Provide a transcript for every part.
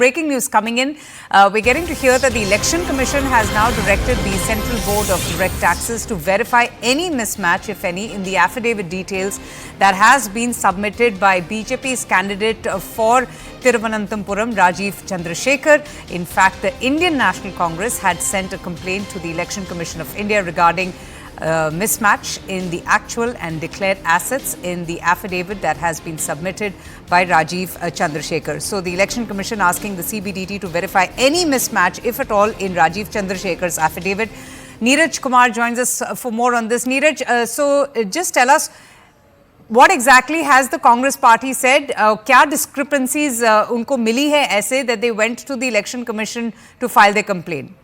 breaking news coming in. We're getting to hear that the Election Commission has now directed the Central Board of Direct Taxes to verify any mismatch, if any, in the affidavit details that has been submitted by BJP's candidate for Thiruvananthapuram, Rajiv Chandrasekhar. In fact, the Indian National Congress had sent a complaint to the Election Commission of India regarding mismatch in the actual and declared assets in the affidavit that has been submitted by Rajiv Chandrasekhar. So the Election Commission asking the CBDT to verify any mismatch, if at all, in Rajiv Chandrasekhar's affidavit. Neeraj Kumar joins us for more on this. Neeraj, so just tell us, what exactly has the Congress party said? क्या discrepancies उनको मिली है ऐसे that they went to the Election Commission to file their complaint?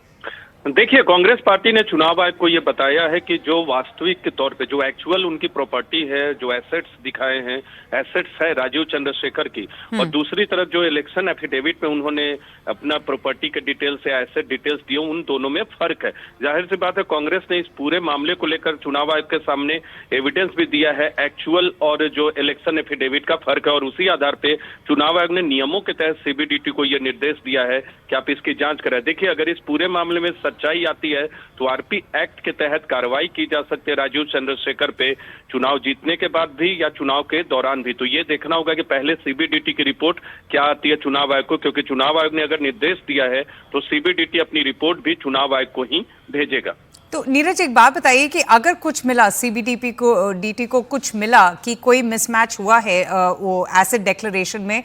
देखिए, Congress party ने चुनाव आयोग को ये बताया है कि जो वास्तविक के तौर पे जो एक्चुअल उनकी प्रॉपर्टी है, जो एसेट्स दिखाए हैं, एसेट्स है राजीव चंद्रशेखर की, और दूसरी तरफ जो इलेक्शन एफिडेविट में उन्होंने अपना प्रॉपर्टी के डिटेल्स या एसेट डिटेल्स दिए, उन दोनों में फर्क है। जाहिर सी बात है, कांग्रेस ने इस पूरे मामले को लेकर चुनाव आयोग के सामने एविडेंस भी दिया है, एक्चुअल और जो इलेक्शन एफिडेविट का फर्क है, और उसी आधार पे चुनाव आयोग ने नियमों के तहत सीबीडीटी को यह निर्देश दिया है कि आप इसकी जांच करें। देखिए, अगर इस पूरे मामले में सच्चाई आती है तो आरपी एक्ट के तहत कार्रवाई की जा सकती है राजीव चंद्रशेखर पे, चुनाव जीतने के बाद भी या चुनाव के दौरान भी। तो ये देखना होगा कि पहले सीबीडीटी की रिपोर्ट क्या आती है चुनाव आयोग को, क्योंकि चुनाव आयोग ने अगर निर्देश दिया है तो सीबीडीटी अपनी रिपोर्ट भी चुनाव आयोग को ही भेजेगा। तो नीरज, एक बात बताइए कि अगर कुछ मिला सीबीडीटी को कुछ मिला कि कोई मिसमैच हुआ है वो एसेट डिक्लेरेशन में,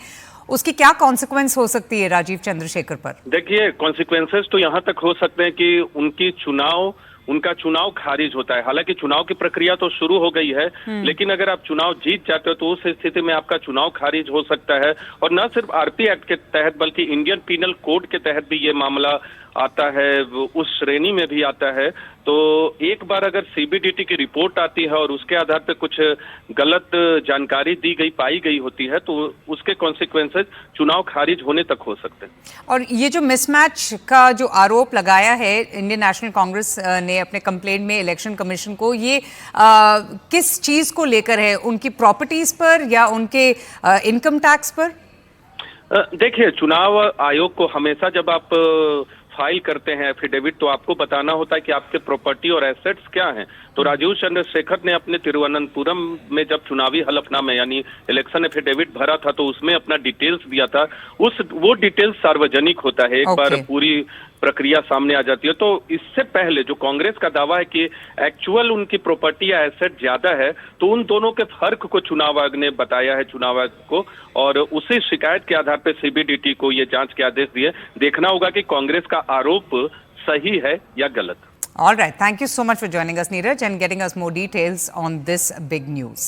उसकी क्या कॉन्सिक्वेंस हो सकती है राजीव चंद्रशेखर पर? देखिए, कॉन्सिक्वेंसेस तो यहाँ तक हो सकते हैं कि उनका चुनाव खारिज होता है। हालांकि चुनाव की प्रक्रिया तो शुरू हो गई है, लेकिन अगर आप चुनाव जीत जाते हो तो उस स्थिति में आपका चुनाव खारिज हो सकता है। और न सिर्फ आरपी एक्ट के तहत बल्कि इंडियन पीनल कोड के तहत भी ये मामला आता है, उस श्रेणी में भी आता है। तो एक बार अगर सीबीडीटी की रिपोर्ट आती है और उसके आधार पर कुछ गलत जानकारी दी गई पाई गई होती है तो उसके कॉन्सिक्वेंसेस चुनाव खारिज होने तक हो सकते हैं। और ये जो मिसमैच का जो आरोप लगाया है इंडियन नेशनल कांग्रेस ने अपने कंप्लेंट में इलेक्शन कमीशन को, ये किस चीज को लेकर है? उनकी प्रॉपर्टीज पर या उनके इनकम टैक्स पर? देखिए, चुनाव आयोग को हमेशा जब आप फाइल करते हैं एफिडेविट तो आपको बताना होता है कि आपके प्रॉपर्टी और एसेट्स क्या हैं। तो राजीव चंद्रशेखर ने अपने तिरुवनंतपुरम में जब चुनावी हलफनामा यानी इलेक्शन एफिडेविट भरा था तो उसमें अपना डिटेल्स दिया था। वो डिटेल्स सार्वजनिक होता है, एक बार पूरी प्रक्रिया सामने आ जाती है। तो इससे पहले जो कांग्रेस का दावा है कि एक्चुअल उनकी प्रॉपर्टी या एसेट ज्यादा है, तो उन दोनों के फर्क को चुनाव आयोग ने बताया है चुनाव आयोग को, और उसी शिकायत के आधार पर सीबीडीटी को ये जांच के आदेश दिए। देखना होगा कि कांग्रेस का आरोप सही है या गलत। All right, thank you so much for joining us, Neeraj, and getting us more details on this big news.